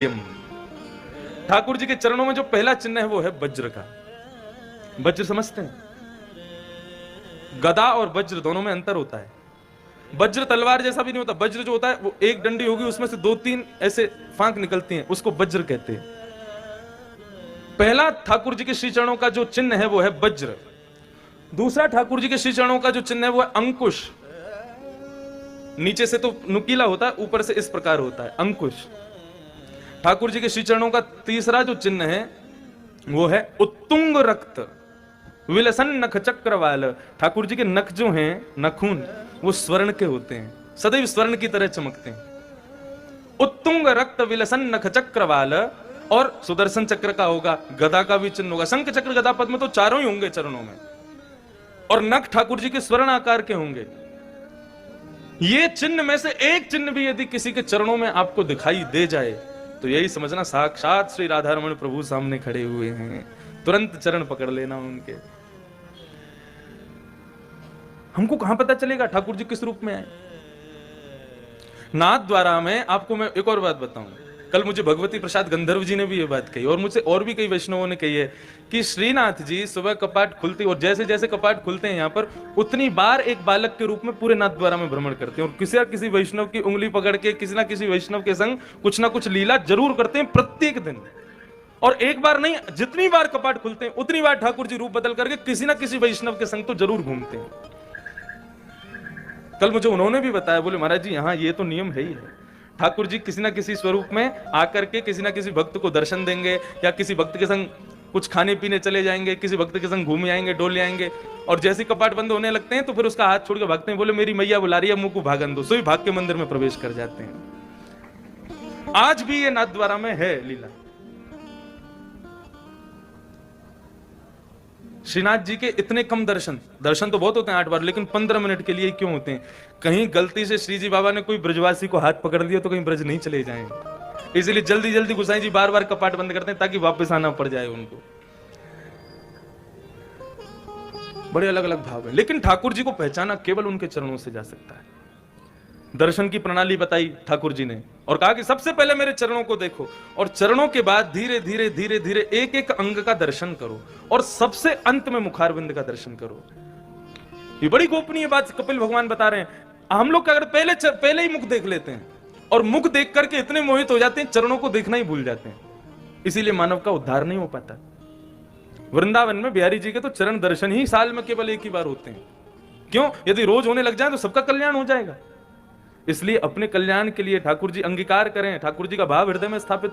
ठाकुर जी के चरणों में जो पहला चिन्ह है वो है वज्र का। वज्र समझते हैं? गदा और वज्र दोनों में अंतर होता है। वज्र तलवार जैसा भी नहीं होता। वज्र जो होता है वो एक डंडी होगी, उसमें से दो तीन ऐसे फांक निकलती हैं, उसको वज्र कहते हैं। पहला ठाकुर जी के श्री चरणों का जो चिन्ह है वो है वज्र। दूसरा ठाकुर जी के श्री चरणों का जो चिन्ह है वो है अंकुश। नीचे से तो नुकीला होता है, ऊपर से इस प्रकार होता है अंकुश। ठाकुर जी के श्री चरणों का तीसरा जो चिन्ह है वो है उत्तुंग रक्त विलसन नख चक्रवाल। ठाकुर जी के नख जो हैं, नखून, वो स्वर्ण के होते हैं, सदैव स्वर्ण की तरह चमकते हैं। उत्तुंग रक्त विलसन नख चक्रवाल। और सुदर्शन चक्र का होगा, गदा का भी चिन्ह होगा। शंख चक्र गदा पद्म तो चारों ही होंगे चरणों में, और नख ठाकुर जी के स्वर्ण आकार के होंगे। ये चिन्ह में से एक चिन्ह भी यदि किसी के चरणों में आपको दिखाई दे जाए तो यही समझना साक्षात श्री राधा रमण प्रभु सामने खड़े हुए हैं। तुरंत चरण पकड़ लेना उनके। हमको कहां पता चलेगा ठाकुर जी किस रूप में आए? नाथ द्वारा में आपको मैं एक और बात बताऊं। कल मुझे भगवती प्रसाद गंधर्व जी ने भी ये बात कही, और मुझसे और भी कई वैष्णवों ने कही है कि श्रीनाथ जी सुबह कपाट खुलती, और जैसे जैसे कपाट खुलते हैं यहाँ पर, उतनी बार एक बालक के रूप में पूरे नाथ द्वारा में भ्रमण करते हैं, और किसी ना किसी वैष्णव की उंगली पकड़ के किसी ना किसी वैष्णव के संग कुछ ना कुछ लीला जरूर करते हैं प्रत्येक दिन। और एक बार नहीं, जितनी बार कपाट खुलते हैं उतनी बार ठाकुर जी रूप बदल करके किसी ना किसी वैष्णव के संग तो जरूर घूमते हैं। कल मुझे उन्होंने भी बताया, बोले महाराज जी यहाँ ये तो नियम है ही है, ठाकुर जी किसी ना किसी स्वरूप में आकर के किसी ना किसी भक्त को दर्शन देंगे, या किसी भक्त के संग कुछ खाने पीने चले जाएंगे, किसी भक्त के संग घूम आएंगे, डोल आएंगे, और जैसे कपाट बंद होने लगते हैं तो फिर उसका हाथ छोड़ के भागते हैं, बोले मेरी मैया बुला रही है, मुंह को भागन दो, सोई भाग के मंदिर में प्रवेश कर जाते हैं। आज भी ये नाथ द्वारा में है लीला। श्रीनाथ जी के इतने कम दर्शन तो बहुत होते हैं 8 बार, लेकिन 15 मिनट के लिए क्यों होते हैं? कहीं गलती से श्री जी बाबा ने कोई ब्रजवासी को हाथ पकड़ दिया तो कहीं ब्रज नहीं चले जाएं, इसलिए जल्दी जल्दी गोसाई जी बार बार कपाट बंद करते हैं ताकि वापस आना पड़ जाए उनको। बड़े अलग अलग भाव है, लेकिन ठाकुर जी को पहचाना केवल उनके चरणों से जा सकता है। दर्शन की प्रणाली बताई ठाकुर जी ने, और कहा कि सबसे पहले मेरे चरणों को देखो, और चरणों के बाद धीरे धीरे धीरे धीरे एक एक अंग का दर्शन करो, और सबसे अंत में मुखारविंद का दर्शन करो। ये बड़ी गोपनीय बात कपिल भगवान बता रहे हैं। हम लोग अगर पहले ही मुख देख लेते हैं, और मुख देख करके इतने मोहित हो जाते हैं, चरणों को देखना ही भूल जाते हैं, इसीलिए मानव का उद्धार नहीं हो पाता। वृंदावन में बिहारी जी के तो चरण दर्शन ही साल में केवल एक ही बार होते हैं। क्यों? यदि रोज होने लग जाए तो सबका कल्याण हो जाएगा। इसलिए अपने कल्याण के लिए ठाकुर जी अंगीकार करें, ठाकुर जी का भाव हृदय में स्थापित हो।